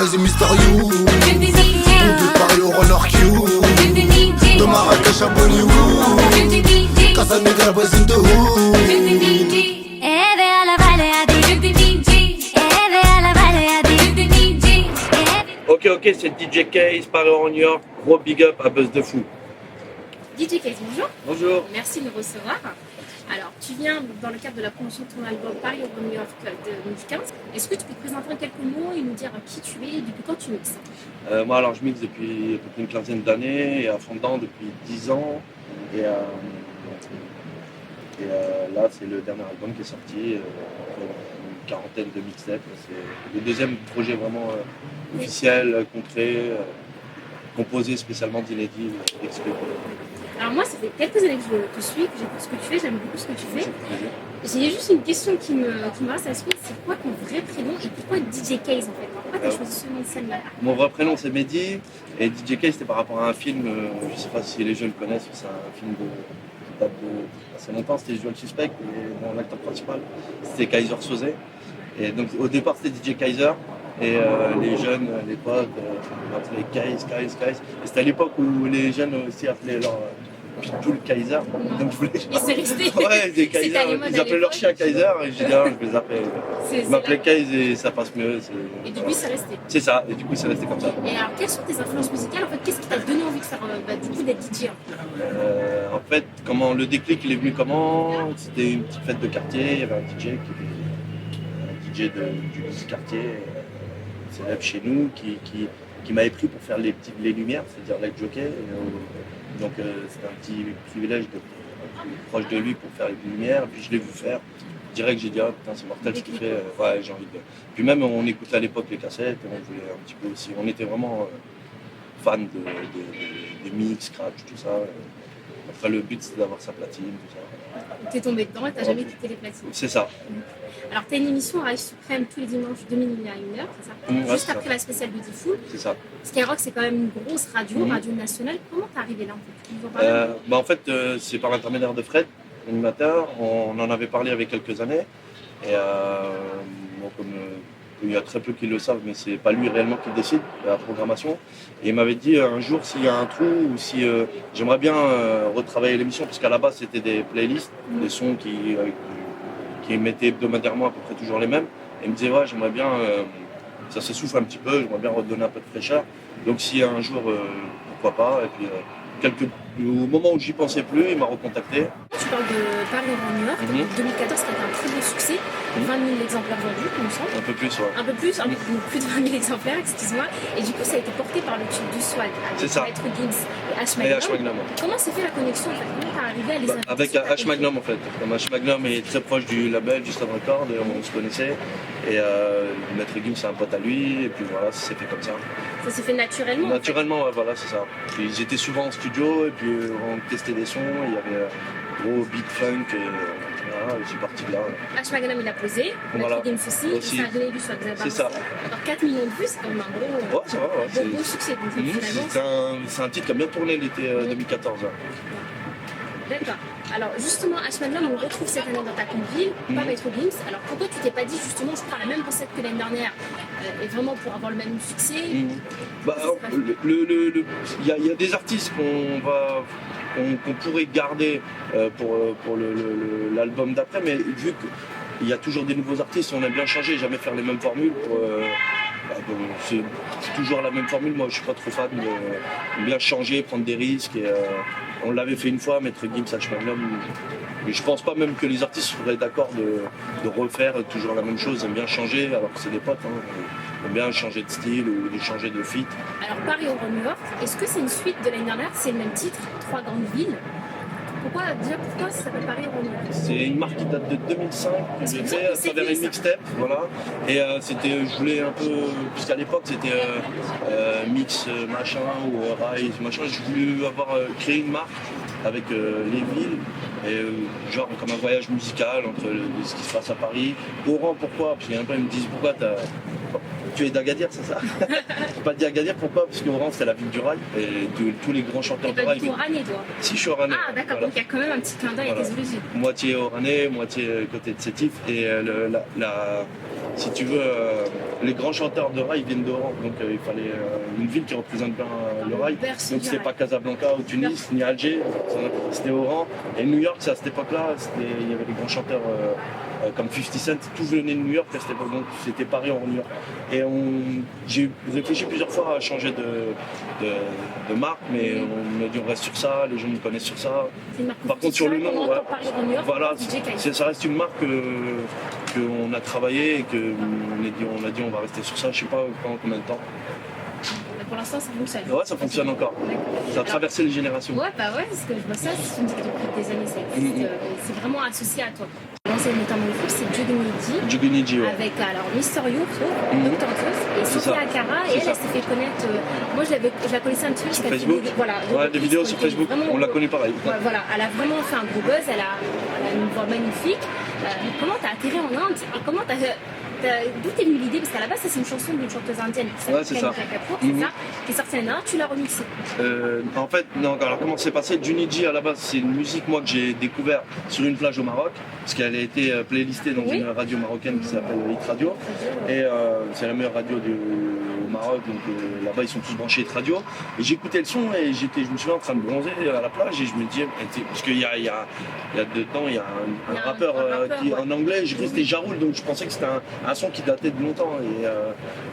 crazy Mysterious. De Paris au Renard Q. De Marrakech à Bollywood. Casa Negra voisine de Hood. Ok, c'est DJ Case, Paris en New York, gros big up à Buzz de Fou. DJ Case, bonjour. Bonjour. Merci de nous recevoir. Alors, tu viens dans le cadre de la promotion de ton album Paris au New York de 2015. Est-ce que tu peux te présenter en quelques mots et nous dire qui tu es et depuis quand tu mixes? Moi, alors, je mixe depuis à peu près une quinzaine d'années et à fond dedans depuis 10 ans. Et là, c'est le dernier album qui est sorti, une quarantaine de mixtapes. C'est le deuxième projet vraiment officiel, concret, composé spécialement d'inédits, exclu. Alors moi, ça fait quelques années que je te suis, que j'écoute ce que tu fais, j'aime beaucoup ce que tu fais. J'ai juste une question qui me reste à l'esprit, c'est quoi ton vrai prénom et pourquoi DJ Case en fait? Pourquoi tu as choisi ce nom de scène-là? Mon vrai prénom c'est Mehdi et DJ Case c'était par rapport à un film, je ne sais pas si les jeunes connaissent, c'est un film qui date de assez longtemps, c'était Usual Suspect et dans l'acteur principal c'était Kaiser Soze. Et donc au départ c'était DJ Kaiser et les jeunes, les potes appelaient Case. Et c'était à l'époque où les jeunes aussi appelaient leur Pitbull Kaiser. Donc je voulais... Et c'est resté. Ouais, des Kaiser, ils appelaient leur chien Kaiser et j'ai dit je vais les appeler. Ils m'appelaient Case et ça passe mieux. Et du coup c'est resté. C'est ça, et du coup c'est resté comme ça. Et alors quelles sont tes influences musicales? En fait, qu'est-ce qui t'a donné envie de faire du coup d'être DJ? En fait, comment le déclic il est venu comment? C'était une petite fête de quartier, il y avait un DJ du petit quartier célèbre chez nous qui m'avait pris pour faire les lumières, c'est-à-dire light jockey. Donc c'était un petit privilège d'être proche de lui pour faire les lumières. Et puis je l'ai vu faire. Direct, j'ai dit putain c'est mortel ce qu'il fait. Ouais, j'ai envie de. Puis même on écoutait à l'époque les cassettes, et on voulait un petit peu aussi. On était vraiment fans de mix, scratch, tout ça. Après le but c'était d'avoir sa platine, tout ça. T'es tombé dedans et t'as jamais quitté les platines. C'est ça. Alors, tu as une émission à Rise Suprême tous les dimanches de minuit à 1h, c'est ça? Juste après la spéciale Beautiful. C'est ça. Skyrock, c'est quand même une grosse radio, radio nationale. Comment t'es arrivé là en fait? C'est par l'intermédiaire de Fred, l'animateur. On en avait parlé avec quelques années. Et il y a très peu qui le savent, mais c'est pas lui réellement qui décide de la programmation. Et il m'avait dit un jour s'il y a un trou ou si j'aimerais bien retravailler l'émission, parce qu'à la base c'était des playlists, des sons qui mettaient hebdomadairement à peu près toujours les mêmes. Et il me disait j'aimerais bien, ça s'essouffle un petit peu, j'aimerais bien redonner un peu de fraîcheur. Donc si un jour, pourquoi pas. Et puis au moment où j'y pensais plus, il m'a recontacté. Tu parles de Paris en New York, 2014 qui a été un très beau succès, 20 000 exemplaires vendus, il me semble. Un peu plus, ouais. Un peu plus, plus de 20 000 exemplaires, excuse-moi. Et du coup, ça a été porté par le tube du Swag, avec Maître Gims et H Magnum. Comment s'est fait la connexion en fait? Comment t'es arrivé à les inviter? Avec H Magnum en fait. Comme H Magnum est très proche du label, du Stone Record, et on se connaissait. Et Maître Gims c'est un pote à lui, et puis voilà, ça s'est fait comme ça. Ça s'est fait naturellement? Naturellement, ouais, voilà, c'est ça. Puis, ils étaient souvent en studio, et puis on testait des sons, il y avait gros beat funk, et voilà, je suis parti de là. H Magnum il a posé, Maître Gims aussi, et ça a donné du Swag. C'est ça. Alors 4 millions de vues, c'est quand même un gros, ouais, ça va, ouais, gros succès. Donc, c'est un titre qui a bien tourné l'été 2014. Là. D'accord. Alors justement, H Magnum, on le retrouve cette année dans ta compile, pas Maître Gims. Alors pourquoi tu t'es pas dit justement, je prends la même recette que l'année dernière, et vraiment pour avoir le même succès? Il y a des artistes qu'on pourrait garder pour l'album d'après, mais vu qu'il y a toujours des nouveaux artistes, on aime bien changer, jamais faire les mêmes formules. C'est toujours la même formule, moi je suis pas trop fan de bien changer, prendre des risques. Et, on l'avait fait une fois, Maître Gims, H Magnum, mais je pense pas même que les artistes seraient d'accord de refaire toujours la même chose, ils aiment bien changer, alors que c'est des potes, ils aiment bien changer de style ou de changer de feat. Alors Paris au New York, est-ce que c'est une suite de l'année dernière? C'est le même titre, 3 grandes villes. Pourquoi ça s'appelle Paris au New York? C'est une marque qui date de 2005 que j'ai fait à travers une mixtape, voilà. Et je voulais un peu, puisqu'à l'époque c'était mix machin ou rise machin, je voulais créer une marque avec les villes, et genre comme un voyage musical entre ce qui se passe à Paris. Oran, pourquoi? Parce qu'il y en a plein qui me disent pourquoi tu es d'Agadir, c'est ça? Pas dit Agadir, pourquoi? Parce qu'Oran c'est la ville du rail et tous les grands chanteurs de rail. Tu es oranais toi? Si, je suis oranais. Ah d'accord, voilà. Donc il y a quand même un petit clin d'œil à tes origines. Moitié oranais, moitié côté de Sétif, et si tu veux, les grands chanteurs de rail viennent d'Oran, donc il fallait une ville qui représente bien le rail. Berceau Donc du c'était rail. pas Casablanca ou Tunis, ni Alger, c'était Oran. Et New York, c'est à cette époque-là, il y avait des grands chanteurs comme 50 Cent, tout venait de New York à cette époque, donc c'était Paris en New York. Et j'ai réfléchi plusieurs fois à changer de marque, mais on m'a dit on reste sur ça, les gens nous connaissent sur ça. C'est une marque Par contre, sur le nom, on entend parler en New York, voilà, DJ Khaled. ça reste une marque qu'on a travaillé et qu'on a dit on va rester sur ça, je sais pas pendant combien de temps. Mais pour l'instant, ça fonctionne. Ouais, ça fonctionne encore. Ça a traversé les générations. Ouais, bah ouais, parce que je vois ça, c'est une musique depuis des années, ça existe. C'est vraiment associé à toi. Lancé notamment le groupe, c'est Juguniji, ouais. avec alors Mister You, Dr. Zeus et C'est Sophia ça. Akara. Et C'est elle ça. s'est fait connaître. Moi, je la connaissais un petit peu Sur parce qu'elle Facebook. fait voilà, Ouais, des vidéos sur Facebook, on la connaît pareil. Ouais, voilà, elle a vraiment fait un gros buzz, elle a une voix magnifique. Comment t'as atterri en Inde et comment d'où t'es venue l'idée? Parce qu'à la base, ça c'est une chanson d'une chanteuse indienne qui Ouais, c'est ça. c'est ça, qui est sortie l'année dernière, tu l'as remixée. En fait, non, alors comment c'est passé? Juniji à la base, c'est une musique moi que j'ai découvert sur une plage au Maroc, parce qu'elle a été playlistée dans une radio marocaine qui s'appelle Hit Radio, et c'est la meilleure radio au Maroc, donc là-bas ils sont tous branchés Hit Radio. Et j'écoutais le son et je me souviens en train de bronzer à la plage et je me disais, parce qu'il y a dedans il y a un rappeur qui en anglais, j'ai cru que c'était Ja Rule, donc je pensais que c'était un son qui datait de longtemps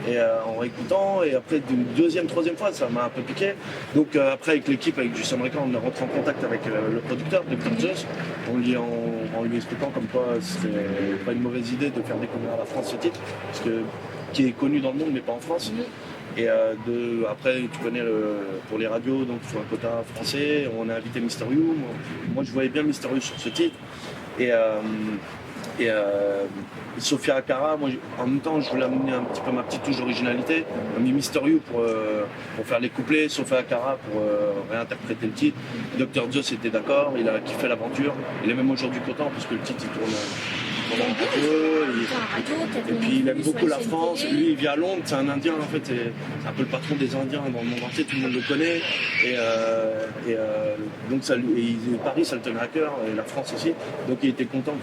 et en réécoutant et après d'une deuxième, troisième fois ça m'a un peu piqué. Donc après avec l'équipe, avec Justin Record, on est rentré en contact avec le producteur Dr. Zeus en lui expliquant comme quoi c'était pas une mauvaise idée de faire découvrir à la France ce titre, parce que qui est connu dans le monde mais pas en France. Et après, tu connais pour les radios, donc il faut un quota français. On a invité Mister You. Moi, je voyais bien Mister You sur ce titre. Et Sophia Akara, moi, en même temps, je voulais amener un petit peu ma petite touche d'originalité. J'ai mis Mister You pour faire les couplets, Sophia Akara pour réinterpréter le titre. Dr. Zeus était d'accord, il a kiffé l'aventure. Il est même aujourd'hui content parce que le titre il tourne en radio. Et puis il aime beaucoup la France. Lui, il vit à Londres, c'est un Indien en fait. C'est un peu le patron des Indiens dans le monde entier, tout le monde le connaît. Donc Paris, ça le tenait à cœur, et la France aussi. Donc il était content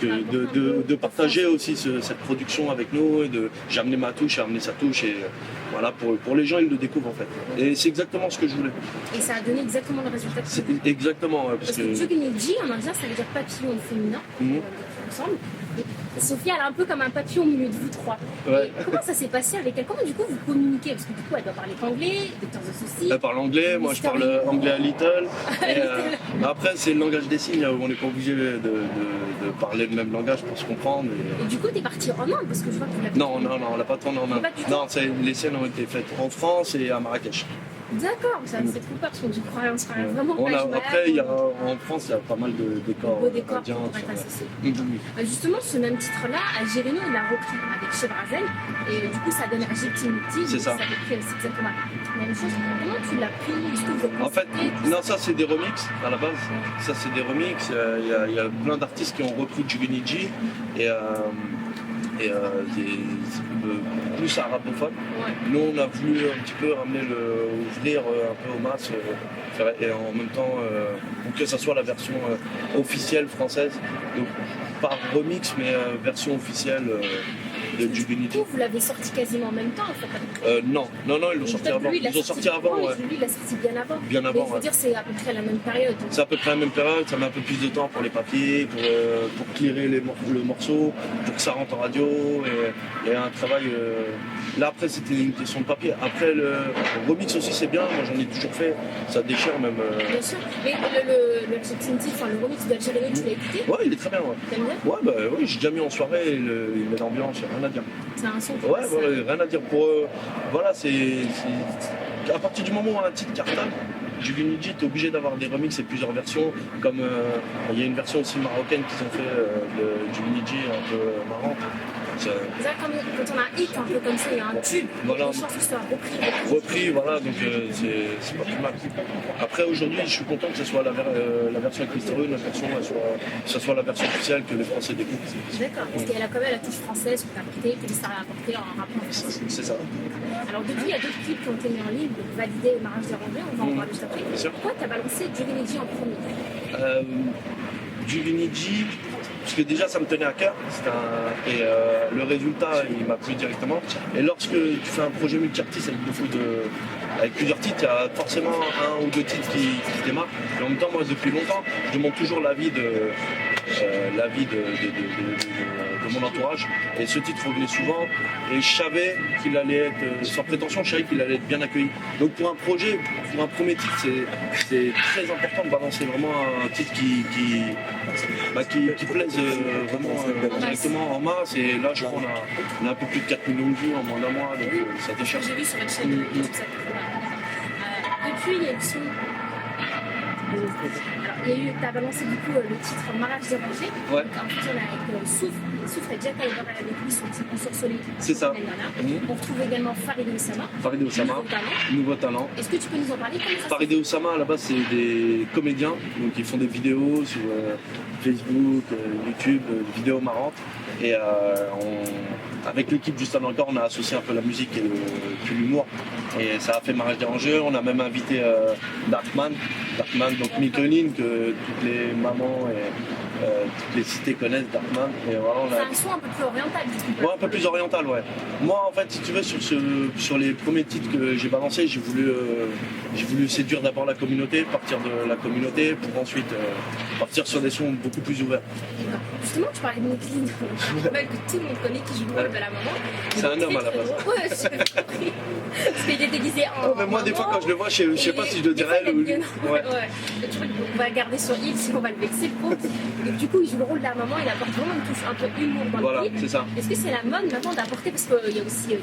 de partager aussi cette production avec nous. J'ai amené ma touche, j'ai amené sa touche. Et voilà, pour les gens, ils le découvrent en fait. Et c'est exactement ce que je voulais. Et ça a donné exactement le résultat que tu voulais. Exactement. Parce que Juguniji, en indien, ça veut dire papillon au féminin, ensemble. Et Sophia, elle est un peu comme un papillon au milieu de vous trois. Ouais. Et comment ça s'est passé avec elle? Comment du coup vous communiquez? Parce que du coup, elle doit parler anglais, Dr. Zeus aussi. Elle parle anglais, moi je parle anglais à little. Et, après, c'est le langage des signes où on n'est pas obligé de parler le même langage pour se comprendre. Et du coup, t'es parti en Inde parce que je vois que tu l'as Non, on l'a pas tourné en Inde. Non, les scènes ont été faites en France et à Marrakech. D'accord, ça me fait trop peur parce qu'on se croirait vraiment pas. Après, en France, il y a pas mal de décors. Beaux décors indiens, qui pourraient être associés. Justement, ce même titre-là, Algérino, il l'a repris avec Chebrazel et du coup, ça donne Argentinity. C'est ça. Ça fait c'est exactement la même chose. Comment tu l'as pris? Est-ce que vous En fait, non, ça c'est des remixes à la base. Ça c'est des remixes. Il y a plein d'artistes qui ont repris Juguniji et plus arabophone. Ouais. Nous on a voulu un petit peu ouvrir un peu aux masses et en même temps pour que ça soit la version officielle française. Donc pas remix mais version officielle de Juguniji. Du coup, vous l'avez sorti quasiment en même temps en fait. Non, ils l'ont sorti avant. Ils l'ont sorti avant, ouais. Lui, il l'a sorti bien avant. Bien avant, mais je veux dire, c'est à peu près la même période. C'est à peu près la même période, ça met un peu plus de temps pour les papiers, pour clearer le morceau, pour que ça rentre en radio, et un travail... Là après c'était une question de papier. Après le remix aussi c'est bien, moi j'en ai toujours fait, ça déchire même. Bien sûr, mais le remix d'Algérino, tu l'as écouté? Ouais, il est très bien, ouais. T'aimes bien? Ouais, j'ai déjà mis en soirée, il met l'ambiance, il n'y a rien à dire. C'est un son. Ouais, rien à dire. Voilà, à partir du moment où un titre cartonne, Juguniji, tu es obligé d'avoir des remixes et plusieurs versions. Comme il y a une version aussi marocaine qu'ils ont fait de Juguniji un peu marrante. Quand on a un hit un peu comme ça, il y a un tube, voilà. les chansons sont repris, voilà, donc c'est pas plus mal. Après aujourd'hui, je suis content que ce soit la version avec Mister You, que ce soit la version officielle que les Français découvrent. D'accord, parce qu'elle a quand même la touche française que tu as apportée, que l'histoire a apportée en rapport français. C'est ça. Alors depuis, il y a d'autres clips qui ont été mis en ligne, donc Validé et Mariage dérangé, on va en parler juste après. Pourquoi tu as balancé Juguniji en premier? Juguniji, parce que déjà ça me tenait à cœur, et le résultat il m'a plu directement. Et lorsque tu fais un projet multi-artiste avec plusieurs titres, il y a forcément un ou deux titres qui se démarquent. Et en même temps, moi depuis longtemps, je demande toujours l'avis de mon entourage. Et ce titre revenait souvent. Et je savais qu'il allait être, sans prétention, je savais qu'il allait être bien accueilli. Donc pour un projet, pour un premier titre, c'est très important de balancer vraiment un titre qui plaise vraiment directement en masse. Et là, je crois qu'on a un peu plus de 4 millions de vues en moins d'un mois. Donc ça déchire. J'ai vu sur votre chaîne YouTube, ça depuis, il y a eu son. Alors, tu as balancé du coup le titre Mariage dérangé. Ouais. Donc, en fait, on a avec Souffle. Souffle, t'as déjà collaboré avec lui sur Soleil. C'est ça. On retrouve également Farideh Oussama. Farideh Oussama, nouveau talent. Est-ce que tu peux nous en parler? Farideh Oussama, à la base, c'est des comédiens. Donc, ils font des vidéos sur Facebook, YouTube, des vidéos marrantes. Et avec l'équipe Justin Encore, on a associé un peu la musique et l'humour. Et ça a fait Mariage dérangé. On a même invité Darkman, donc Mytholine, que toutes les mamans et toutes les cités connaissent, Darkman. Et voilà, c'est un son un peu plus oriental, du coup. Ouais, un peu plus oriental, ouais. Moi, en fait, si tu veux, sur les premiers titres que j'ai balancés, j'ai voulu séduire d'abord la communauté, partir de la communauté, pour ensuite partir sur des sons beaucoup plus ouverts. Justement, tu parlais de Mytholine, que tout le monde connaît, qui joue le rôle de la maman. C'est un homme à la base. Ouais, j'ai compris. Parce qu'il est déguisé en. Mais moi, des fois, quand je le vois, je sais pas si je le dirais elle ou lui. Ouais. Tu vois, on va garder sur il, sinon on va le vexer, le pauvre. Donc, du coup, il joue le rôle de la maman, il apporte vraiment une touche un peu humour dans le clip. C'est ça. Est-ce que c'est la mode maintenant d'apporter, parce qu'il y a aussi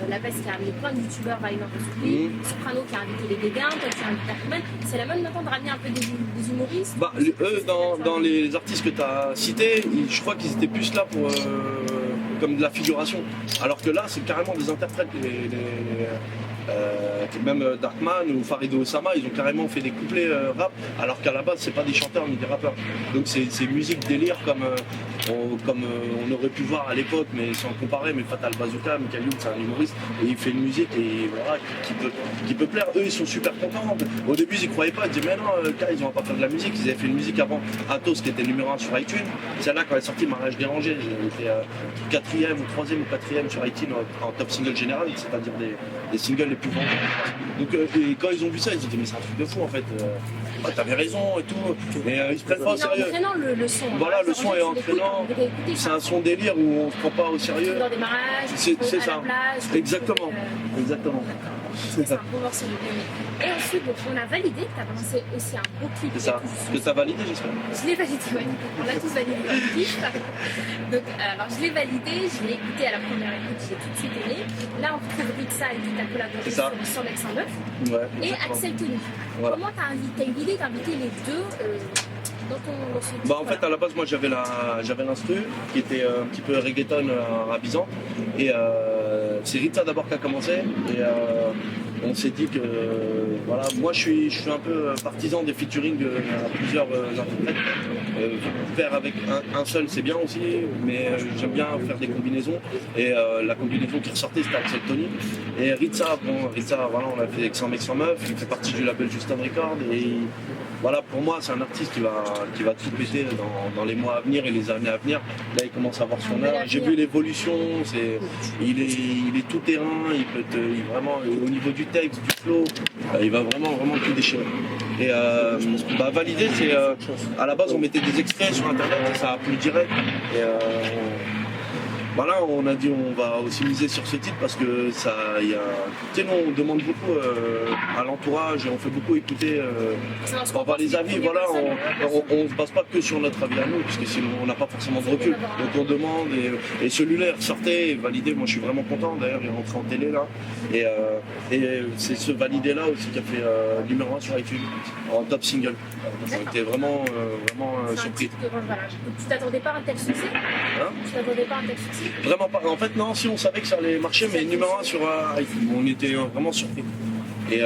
La Peste qui a amené plein de youtubeurs à une entreprise, Soprano qui a invité les Dégains, toi qui as invité Darkman. C'est la mode maintenant de ramener un peu des humoristes? Bah, eux, dans les artistes que tu as cités, je crois qu'ils étaient plus là pour comme de la figuration. Alors que là, c'est carrément des interprètes. Même Darkman ou Farideh Oussama, ils ont carrément fait des couplets rap, alors qu'à la base c'est pas des chanteurs ni des rappeurs. Donc c'est musique délire comme on aurait pu voir à l'époque, mais sans comparer. Mais Fatal Bazooka, Michael Youn, c'est un humoriste et il fait une musique et voilà qui peut plaire. Eux ils sont super contents. Au début ils y croyaient pas, ils disaient mais non, ils vont pas faire de la musique. Ils avaient fait une musique avant Atos qui était numéro 1 sur iTunes. Celle-là quand elle est sortie, Mariage dérangé, j'ai été 4e ou 3e ou 4e sur iTunes en top single général, c'est-à-dire des singles les plus vendus. Donc et quand ils ont vu ça, ils se dit mais c'est un truc de fou en fait. T'avais raison et tout. Mais ils se prennent pas au sérieux. C'est entraînant le son. Voilà, le son est entraînant. C'est un son délire où on se prend pas au sérieux. Dans des mariages, c'est ça. Exactement. Exactement. C'est un bon morceau de bien. Et ensuite, donc, on a validé, tu as balancé aussi un beau clip. C'est ça. Que tu as validé, j'espère. Je l'ai validé, ouais. On a tous validé le clip. Donc, alors, je l'ai validé, je l'ai écouté à la première écoute, j'ai tout de suite aimé. Là, on retrouve Ritza et qui t'a collaboré sur Lex 109. Ouais, et Axel Tony. Voilà. Comment tu as eu l'idée d'inviter les deux dans ce titre, en fait, à la base, moi, j'avais l'instru qui était un petit peu reggaeton arabisant. Et c'est Ritza d'abord qui a commencé. Et on s'est dit que voilà, moi je suis un peu partisan des featuring à plusieurs interprètes. Faire avec un seul c'est bien aussi, mais j'aime bien faire des combinaisons. Et la combinaison qui ressortait c'était Axel Tony. Et Ritza, voilà, on l'a fait avec 100 mecs 100 meufs, il fait partie du label Justin Record. Et voilà, pour moi c'est un artiste qui va tout péter dans les mois à venir et les années à venir. Là il commence à avoir son heure. J'ai vu l'évolution, il est tout terrain, il peut être vraiment au niveau du texte, du flow, il va vraiment tout déchirer. Et valider, c'est à la base on mettait des extraits sur internet et ça a plu direct. Et voilà, on a dit on va aussi miser sur ce titre parce que ça, tu sais, nous on demande beaucoup à l'entourage et on fait beaucoup écouter on va les avis, voilà, on se base pas que sur notre avis à nous parce que sinon on n'a pas forcément de recul. Donc on demande et celui-là il ressortait et validé, moi je suis vraiment content, d'ailleurs il est rentré en télé là et c'est ce validé là aussi qui a fait numéro 1 sur iTunes en top single. On était vraiment surpris. Tu t'attendais pas à un tel succès? Tu t'attendais pas à un tel succès? Vraiment pas. En fait, non, si on savait que ça allait marcher, mais numéro 1 sur iTunes, on était vraiment surpris. Et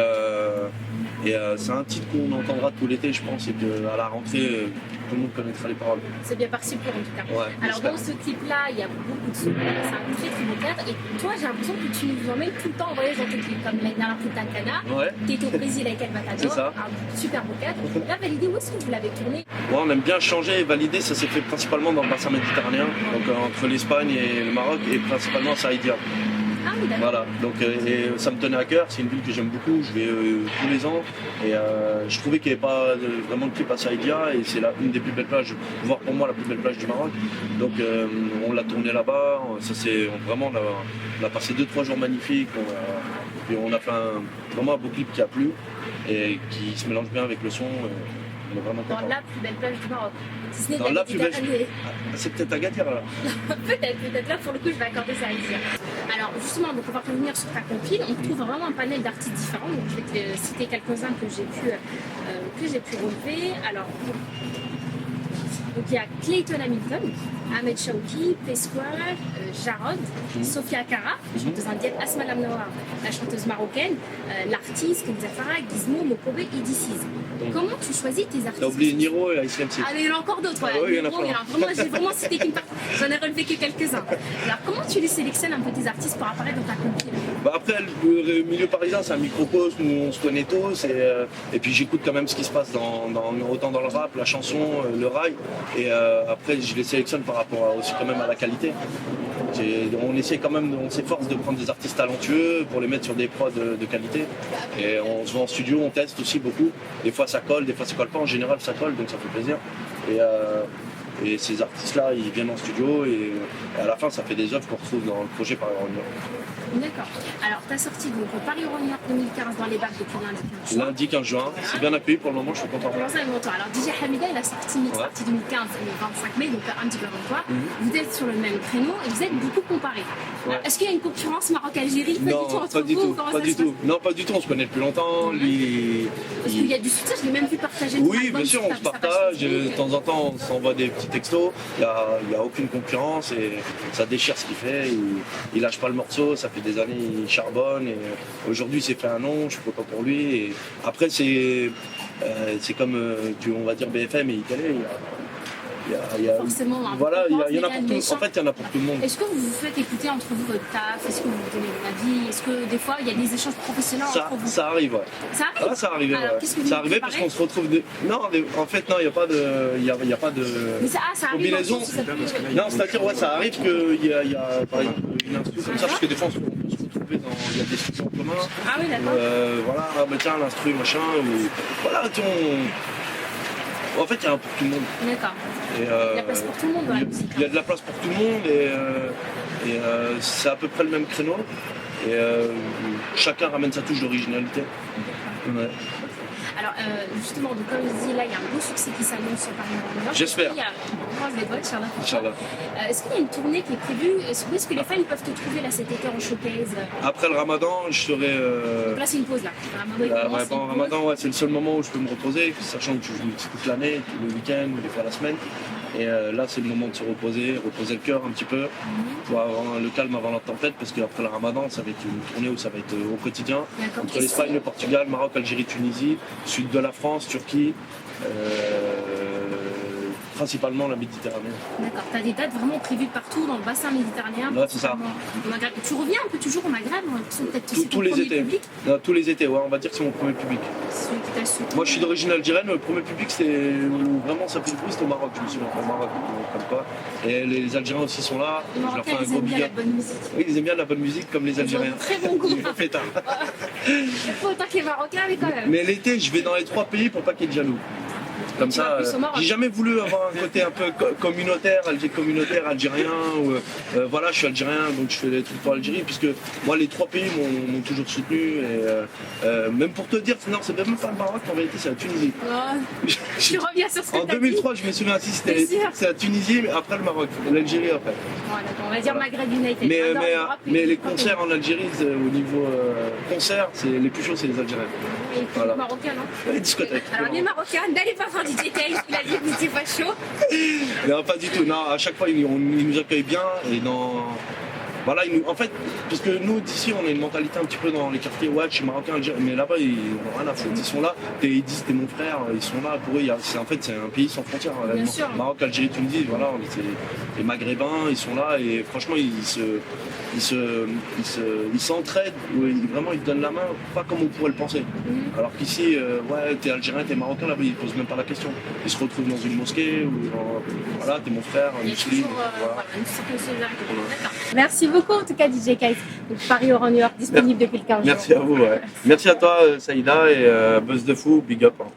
c'est un titre qu'on entendra tout l'été, je pense, et qu'à la rentrée, tout le monde connaîtra les paroles. C'est bien parti pour en tout cas. Ouais, Alors j'espère. dans ce clip-là, il y a beaucoup de sons, c'est un très très beau cadre. Et toi, j'ai l'impression que tu nous emmènes tout le temps en voyage dans tes clips, comme l'année dernière Punta Cana. Ouais. T'étais au Brésil avec El Matador, C'est ça. un super beau cadre. Là, Validé, où est-ce que vous l'avez tourné? Ouais, on aime bien changer et valider, ça s'est fait principalement dans le bassin méditerranéen, donc entre l'Espagne et le Maroc, et principalement à Saïdia. Ah oui, d'accord. Voilà, donc et ça me tenait à cœur, c'est une ville que j'aime beaucoup, je vais tous les ans, et je trouvais qu'il n'y avait pas vraiment de clip à Saïdia, et c'est une des plus belles plages, voire pour moi la plus belle plage du Maroc, donc on l'a tourné là-bas, vraiment on a passé 2-3 jours magnifiques, et on a fait vraiment un beau clip qui a plu, et qui se mélange bien avec le son. On est vraiment Dans content. la plus belle plage du Maroc. Si ce n'est Dans la plus belle. Méditerranée. C'est peut-être Agadir là. Peut-être là pour le coup je vais accorder ça à Isia. Alors justement, donc on va revenir sur ta compile. On trouve vraiment un panel d'artistes différents. Donc je vais te citer quelques-uns que j'ai pu relever. Alors donc il y a Clayton Hamilton, Ahmed Shawki, Pesquale, Jarod, Sofia Akara, la chanteuse indienne, Asma Lamnoa, la chanteuse marocaine, l'artiste Kenza Farah, Gizmo, Mokobe et DC's. Comment tu choisis tes artistes? T'as oublié Niro et Ice MC. Ah, mais il y en a encore d'autres, ouais. Ah oui, il y en a Niro, plein. j'ai vraiment cité qu'une partie. J'en ai relevé que quelques-uns. Alors, comment tu les sélectionnes un peu tes artistes pour apparaître dans ta compil? Bah après, le milieu parisien, c'est un microcosme où on se connaît tous, et puis j'écoute quand même ce qui se passe autant dans le rap, la chanson, le rail, et après je les sélectionne par rapport aussi quand même à la qualité. On s'efforce de prendre des artistes talentueux pour les mettre sur des prods de qualité, et on se voit en studio, on teste aussi beaucoup. Des fois ça colle, des fois ça colle pas, en général ça colle, donc ça fait plaisir. Et ces artistes-là, ils viennent en studio, et à la fin ça fait des œuvres qu'on retrouve dans le projet Paris Rock. D'accord. Alors, tu as sorti donc Paris Rock 2015 dans les bacs depuis lundi 15 juin. Lundi 15 juin, c'est bien accueilli pour le moment, je suis content. Comment ça, mon tour? Alors, DJ Hamida, il a sorti Mix Party 2015 le 25 mai, donc un petit peu avant toi. Vous êtes sur le même créneau et vous êtes beaucoup comparés. Ouais. Est-ce qu'il y a une concurrence Maroc-Algérie? Pas du tout entre pas du vous? tout, Comment pas ça du se passe? tout. Non, pas du tout, on se connaît depuis longtemps. Lui, Parce qu'il y a du soutien, je l'ai même vu partager. oui, album bien sûr, sur on se sa page partage, Facebook. de temps en temps on s'envoie des petits textos, il n'y a aucune concurrence, et ça déchire ce qu'il fait, il lâche pas le morceau, ça fait des années, il charbonne, et aujourd'hui il s'est fait un nom, je suis content pour lui, et après c'est comme, on va dire BFM et Italie, Forcément, hein. voilà, il y en a Mais pour tout, en fait il y en a pour tout le monde. Est-ce que vous vous faites écouter entre vous votre taf? Est-ce que vous vous donnez votre avis? Est-ce que des fois il y a des échanges professionnels entre vous? Ça arrive, ouais. Ça arrive? Ah, ça arrivait, Alors, ouais. qu'est-ce que vous Ça arrivait parce qu'on se retrouve. Non, en fait, non, il n'y a pas de. Il y a pas de. Mais ça arrive. combinaison. dans le sens où ça peut- Non, c'est-à-dire, ouais, ça arrive qu'il y a par exemple une instru comme ça, parce que des fois on peut se retrouver il y a des studios en commun. Ah oui, d'accord. Voilà, ah, bah, tiens, l'instru, machin, ou. Voilà, tiens, en fait, il y a un pour tout le monde. D'accord. Et, Il y a de la place pour tout le monde dans la musique. il y a de la place pour tout le monde, et c'est à peu près le même créneau. Et chacun ramène sa touche d'originalité. Ouais. Alors, justement, donc, comme je disais, là, il y a un beau succès qui s'annonce sur Paris Rock. J'espère. On croise les doigts, Inch'Allah. Inch'Allah. Est-ce qu'il y a une tournée qui est prévue? Est-ce que les fans ils peuvent te trouver là cet été en showcase? Après le ramadan, je serai. Donc là, c'est une pause là. Le Ramadan, il commence, c'est une pause. Ramadan, ouais, c'est le seul moment où je peux me reposer, sachant que je joue toute l'année, tout le week-end, des fois la semaine. Et là, c'est le moment de se reposer le cœur un petit peu, pour avoir le calme avant la tempête, parce qu'après le ramadan, ça va être une tournée où ça va être au quotidien, D'accord. entre l'Espagne, le Portugal, Maroc, Algérie, Tunisie, sud de la France, Turquie, principalement la Méditerranée. D'accord. Tu as des dates vraiment prévues partout dans le bassin méditerranéen. Ouais, c'est ça. Au Maghreb. Tu reviens un peu toujours au Maghreb? On a l'impression que peut-être que c'est ton Tous les premier étés. public. Non, tous les étés, ouais, on va dire que c'est mon premier public. Celui qui t'a soutenu. Moi, je suis d'origine algérienne, le premier public, c'est où vraiment ça fait le bruit, c'était au Maroc, je me souviens, au Maroc, comme quoi. Et les Algériens aussi sont là, Les je leur Marocains, fais un ils gros aiment bien big la up. bonne musique. Oui, ils aiment bien la bonne musique comme les Ils ont Algériens. un très bon goût. Ils font fêtard. Pas autant que les Marocains, mais quand même. Mais l'été, je vais dans les 3 pays pour pas qu'il y ait de jaloux. Comme Tu vas ça, plus au Maroc. j'ai jamais voulu avoir un côté un peu communautaire algérien, ou voilà, je suis algérien, donc je fais tout pour l'Algérie, puisque moi, les 3 pays m'ont toujours soutenu, et même pour te dire, non, c'est même pas le Maroc, en vérité, c'est la Tunisie. Oh, tu reviens sur ce que En t'as dit. 2003, je me souviens si Bien sûr. c'est la Tunisie, mais après le Maroc, l'Algérie après. Voilà, on va dire Maghreb United. Mais, Nord, Europe, mais et les Europe. concerts en Algérie, au niveau concert, les plus chauds, c'est les Algériens. Et puis Voilà. les Marocains, non? Les discothèques. Alors les Marocains, n'allez pas voir DJ Case, il a dit que vous n'étiez pas chaud. Non, pas du tout. Non, à chaque fois, ils nous accueillent bien. Et Voilà, en fait, parce que nous, d'ici, on a une mentalité un petit peu dans les quartiers, ouais, je suis marocain, algérien, mais là-bas, ils n'ont rien à foutre. Ils sont là, ils disent, t'es mon frère, ils sont là, pour eux, en fait, c'est un pays sans frontières. Bien sûr. Maroc, Algérie, Tunisie, voilà, les Maghrébins, ils sont là, et franchement, ils s'entraident, vraiment, ils te donnent la main, pas comme on pourrait le penser. Alors qu'ici, ouais, t'es algérien, t'es marocain, là-bas, ils posent même pas la question. Ils se retrouvent dans une mosquée, ou genre, voilà, t'es mon frère, un Il y a musulman. toujours Voilà. une certaine solidarité. D'accord. Merci beaucoup en tout cas DJ Kais. Donc, Paris Oran New York disponible depuis le 15 jours. Merci à vous, ouais. Merci à toi, Saïda, et Buzz de Fou, big up. Hein.